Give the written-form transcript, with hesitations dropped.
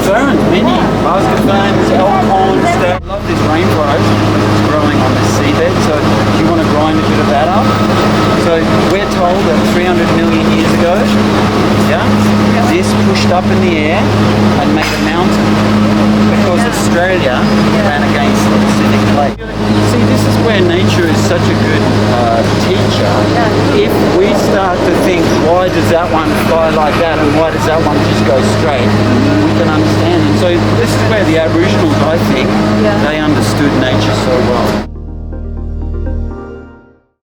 ferns, many basket ferns, elkhorns. I love this rainforest. It's growing on the seabed, so you want to grind a bit of that up. So we're told that 300 million years ago, this pushed up in the air and made a mountain because Australia ran against the Pacific plate. See, this is where nature is such a good teacher. If we start to think, why does that one fly like that and why does that one just go straight, we can understand it. So this is where the Aboriginals, I think, they understood nature so well.